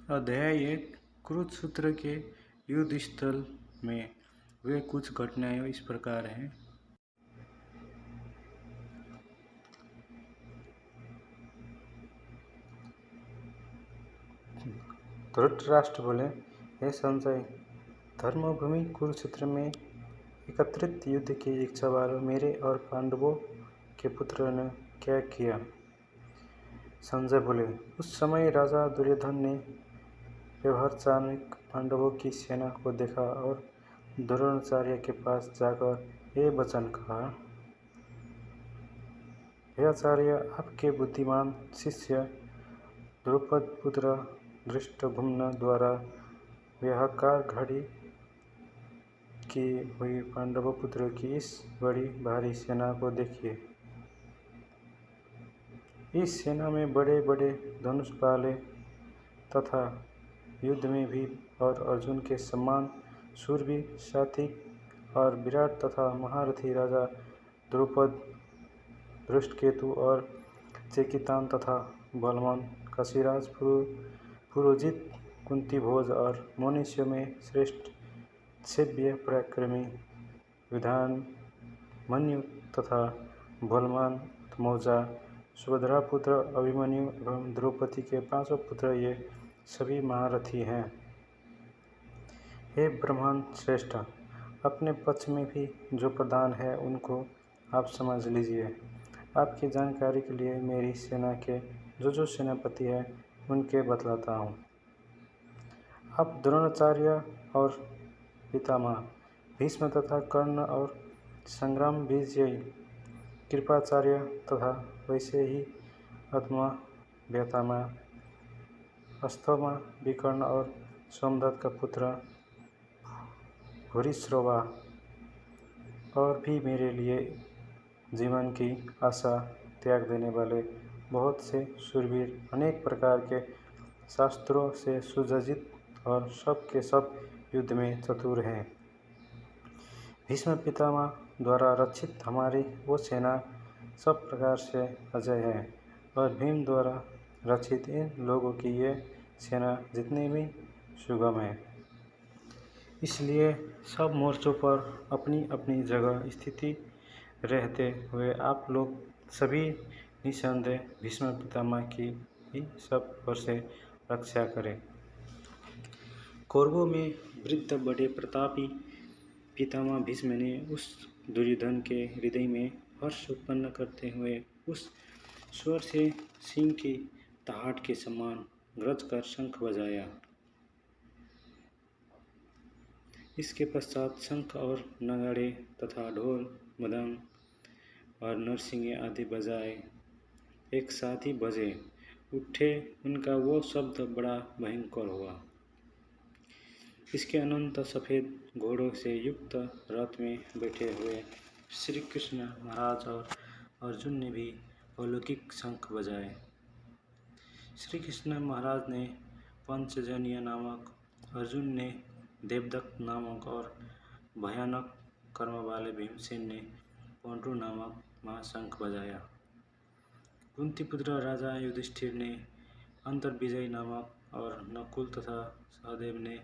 अध्याय 1 कुरुक्षेत्र के युद्ध स्थल में वे कुछ घटनाएं इस प्रकार हैं। धृतराष्ट्र बोले, हे संजय, धर्मभूमि कुरुक्षेत्र में एकत्रित युद्ध की इच्छा वाले मेरे और पांडवों के पुत्र ने क्या किया? संजय बोले, उस समय राजा दुर्योधन ने व्यवहारचाणिक पांडवों की सेना को देखा और द्रोणाचार्य के पास जाकर ये वचन कहा, हे आचार्य, आपके बुद्धिमान शिष्य द्रुपद पुत्र धृष्टद्युम्न द्वारा व्यवहार घड़ी की हुई पांडव पुत्रों की इस बड़ी भारी सेना को देखिए। इस सेना में बड़े बड़े धनुष वाले तथा युद्ध में भी और अर्जुन के समान शूरवीर सात्विक और विराट तथा महारथी राजा द्रुपद, धृष्टकेतु और चेकितान तथा बलवान काशीराज पुरोजित कुंतीभोज और मनुष्य में श्रेष्ठ सेव्य पराक्रमी विधानमन्यु तथा बलवान मौजा सुभद्रापुत्र अभिमन्यु एवं द्रौपदी के 5 पुत्र ये सभी महारथी हैं। हे ब्रह्मांड श्रेष्ठ, अपने पक्ष में भी जो प्रधान है उनको आप समझ लीजिए। आपकी जानकारी के लिए मेरी सेना के जो सेनापति हैं उनके बतलाता हूँ। अब द्रोणाचार्य और पितामह भीष्म तथा कर्ण और संग्राम विजयी कृपाचार्य तथा वैसे ही अधमा व्यतामा अस्थमा विकर्ण और सोमदत्त का पुत्र भूरिश्रवा और भी मेरे लिए जीवन की आशा त्याग देने वाले बहुत से शूरवीर अनेक प्रकार के शास्त्रों से सुसज्जित और सब के सब युद्ध में चतुर हैं। भीष्म पितामह द्वारा रक्षित हमारी वो सेना सब प्रकार से अजय है और भीम द्वारा रक्षित इन लोगों की ये सेना जितनी भी सुगम है। इसलिए सब मोर्चों पर अपनी अपनी जगह स्थिति रहते हुए आप लोग सभी निसंदेह भीष्म पितामह की ही सब ओर से रक्षा करें। कौरवों में वृद्ध बड़े प्रतापी पितामह भीष्म ने उस दुर्योधन के हृदय में हर्ष उत्पन्न करते हुए उस स्वर से सिंह की दहाड़ के समान गरज कर शंख बजाया। इसके पश्चात शंख और नगाड़े तथा ढोल मृदंग और नरसिंगे आदि बजाए एक साथ ही बजे उठे। उनका वो शब्द बड़ा भयंकर हुआ। इसके अनंत सफ़ेद घोड़ों से युक्त रथ में बैठे हुए श्री कृष्ण महाराज और अर्जुन ने भी अलौकिक शंख बजाए। श्री कृष्ण महाराज ने पंचजन्य नामक, अर्जुन ने देवदत्त नामक और भयानक कर्म वाले भीमसेन ने पौंड्रू नामक महाशंख बजाया। कुंतीपुत्र राजा युधिष्ठिर ने अंतर्विजय नामक और नकुल तथा सहदेव ने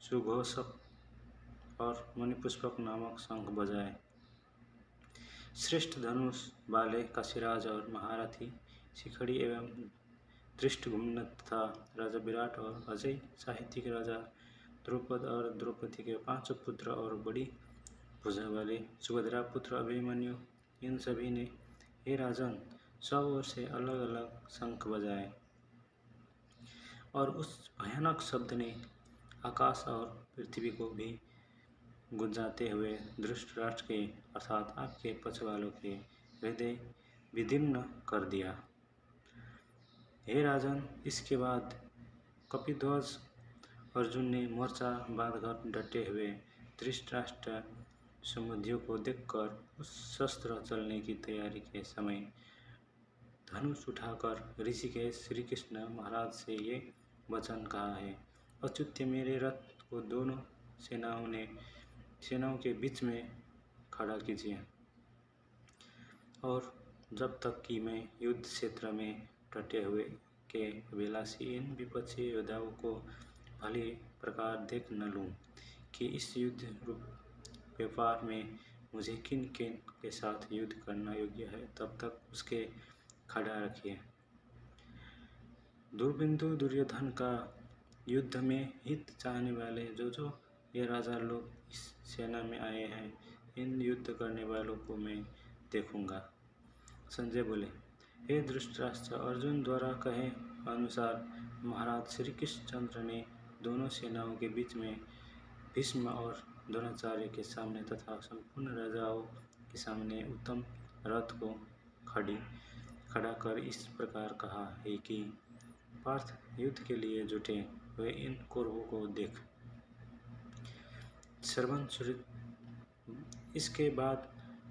सुघोषक और मणिपुष्पक नामक शंख बजाए। श्रेष्ठ धनुष वाले काशीराज और महारथी शिखड़ी एवं धृष्टद्युम्न तथा राजा विराट और अजय साहित्यिक राजा द्रुपद और द्रौपदी के 5 पुत्र और बड़ी भुजा वाले सुभद्रा पुत्र अभिमन्यु, इन सभी ने हे राजन सब ओर से अलग अलग शंख बजाए और उस भयानक शब्द ने आकाश और पृथ्वी को भी गुंजाते हुए धृतराष्ट्र के अर्थात आपके पक्ष वालों के हृदय विदीर्ण कर दिया। हे राजन, इसके बाद कपिध्वज अर्जुन ने मोर्चा बांधकर डटे हुए धृतराष्ट्र समुद्रियों को देखकर उस शस्त्र चलने की तैयारी के समय धनुष उठाकर ऋषिकेश श्री कृष्ण महाराज से ये वचन कहा है, अच्युत मेरे रथ को दोनों सेनाओं के बीच में खड़ा कीजिए और जब तक कि मैं युद्ध क्षेत्र में डटे हुए के अभिलाषी इन विपक्षी योद्धाओं को भली प्रकार देख न लूँ कि इस युद्ध रूप व्यापार में मुझे किन किन के साथ युद्ध करना योग्य है, तब तक उसके खड़ा रखिए। दुर्बिंदु दुर्योधन का युद्ध में हित चाहने वाले जो ये राजा लोग इस सेना में आए हैं, इन युद्ध करने वालों को मैं देखूंगा। संजय बोले, हे धृतराष्ट्र, अर्जुन द्वारा कहे अनुसार महाराज श्री कृष्णचंद्र ने दोनों सेनाओं के बीच में भीष्म और द्रोणाचार्य के सामने तथा संपूर्ण राजाओं के सामने उत्तम रथ को खड़ा कर इस प्रकार कहा है कि पार्थ युद्ध के लिए जुटे हुए इन कौरवों को देख। श्रवण सुरित। इसके बाद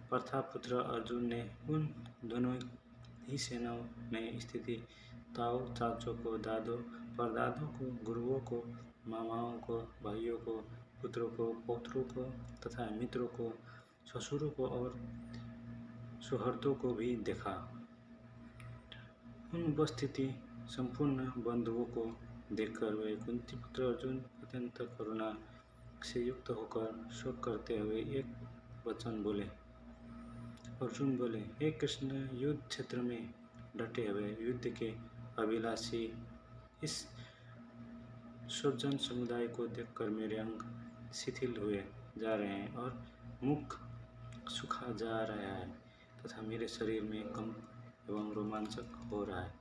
प्रथापुत्र अर्जुन ने उन दोनों ही सेनाओं में स्थिति ताऊ चाचों को, दादों परदादों को, गुरुओं को, मामाओं को, भाइयों को, पुत्रों को, पौत्रों को तथा मित्रों को, ससुरों को और सुहृदों को भी देखा। उन उपस्थिति संपूर्ण बंधुओं को देखकर वे कुंती पुत्र अर्जुन अत्यंत करुणा से युक्त होकर शोक करते हुए एक वचन बोले। अर्जुन बोले, हे कृष्ण, युद्ध क्षेत्र में डटे हुए युद्ध के अभिलाषी इस सज्जन समुदाय को देखकर मेरे अंग शिथिल हुए जा रहे हैं और मुख सूखा जा रहा है तथा मेरे शरीर में कंप एवं रोमांचक हो रहा है।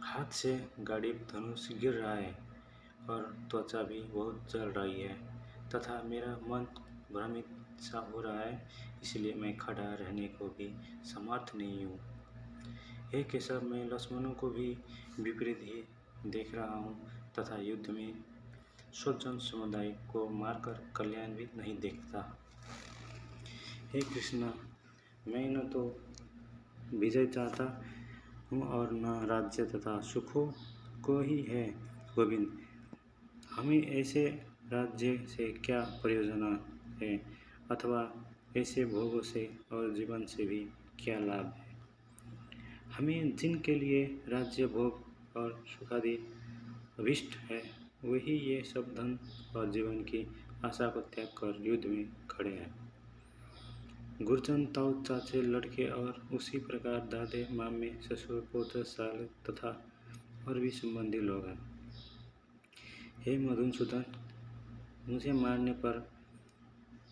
हाथ से गाड़ी धनुष गिर रहा है और त्वचा भी बहुत जल रही है तथा मेरा मन भ्रमित सा हो रहा है, इसलिए मैं खड़ा रहने को भी समर्थ नहीं हूँ। हे केशव, मैं लक्ष्मणों को भी विपरीत ही देख रहा हूँ तथा युद्ध में स्वजन समुदाय को मारकर कल्याण भी नहीं देखता। हे कृष्ण, मैं न तो विजय चाहता हूँ और न राज्य तथा सुखों को ही है। गोविंद, हमें ऐसे राज्य से क्या प्रयोजन है अथवा ऐसे भोगों से और जीवन से भी क्या लाभ है। हमें जिनके लिए राज्य भोग और सुखादि अभिष्ट है, वही ये सब धन और जीवन की आशा को त्याग कर युद्ध में खड़े हैं। गुरजन, ताऊ, चाचे, लड़के और उसी प्रकार दादे, मामे, ससुर, पौत्र, साले तथा और भी संबंधी लोग हैं। हे मधुसूदन, मुझे मारने पर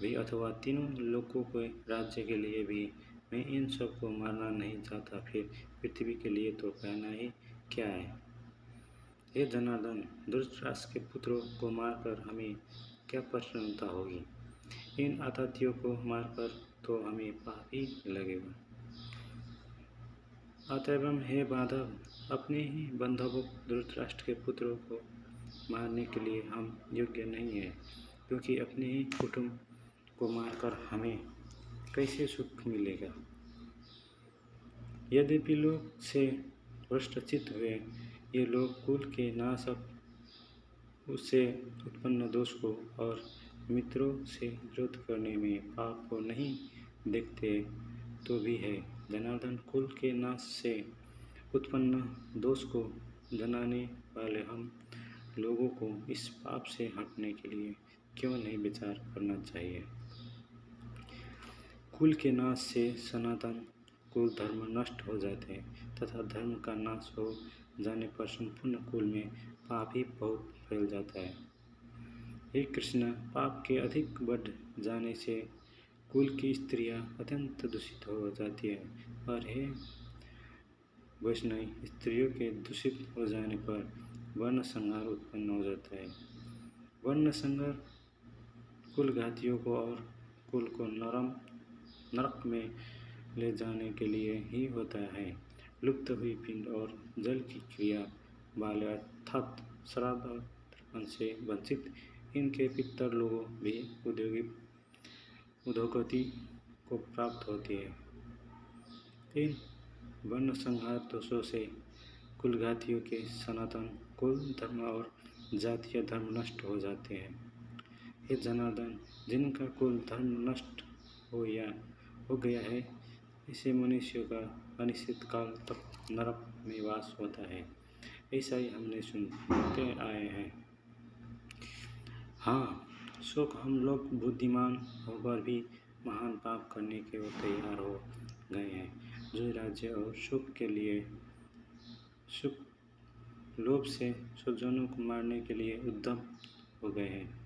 भी अथवा तीनों लोगों के राज्य के लिए भी मैं इन सब को मारना नहीं चाहता, फिर पृथ्वी के लिए तो कहना ही क्या है। हे जनार्दन, धृतराष्ट्र के पुत्रों को मारकर हमें क्या प्रसन्नता होगी। इन आततियों को मारकर तो हमें पाप ही लगेगा। अतएव हे बांधव, अपने ही बंधवों धृतराष्ट्र के पुत्रों को मारने के लिए हम योग्य नहीं है, क्योंकि अपने ही कुटुंब को मारकर हमें कैसे सुख मिलेगा। यद्यपि लोग से भ्रष्टचित्त हुए ये लोग कुल के नाशक उससे उत्पन्न दोष को और मित्रों से विरोध करने में पाप को नहीं देखते तो भी है। जनार्दन, कुल के नाश से उत्पन्न दोष को जनाने वाले हम लोगों को इस पाप से हटने के लिए क्यों नहीं विचार करना चाहिए। कुल के नाश से सनातन कुल धर्म नष्ट हो जाते हैं तथा धर्म का नाश हो जाने पर संपूर्ण कुल में पाप ही बहुत फैल जाता है। हे कृष्ण, पाप के अधिक बढ़ जाने से कुल की स्त्रियां अत्यंत दूषित हो जाती है और हे वैष्णव, स्त्रियों के दूषित हो जाने पर वर्ण संहार उत्पन्न हो जाता है। वर्ण संहार कुल घातियों को और कुल को नरक में ले जाने के लिए ही होता है। लुप्त हुई पिंड और जल की क्रिया वाले अर्थात श्राद्ध और तर्पण से वंचित इनके पितर लोगों भी उद्योगति को प्राप्त होती है। इन वर्ण संहार दोषों से कुलघातियों के सनातन कुल धर्म और जातीय धर्म नष्ट हो जाते हैं। हे जनार्दन, जिनका कुल धर्म नष्ट हो गया है, ऐसे मनुष्यों का अनिश्चित काल तक नरक में वास होता है। ऐसा ही हमने सुनते आए हैं। हाँ, सुख हम लोग बुद्धिमान होकर भी महान पाप करने के वो तैयार हो गए हैं, जो राज्य और सुख के लिए सुख लोभ से स्वजनों को मारने के लिए उद्यम हो गए हैं।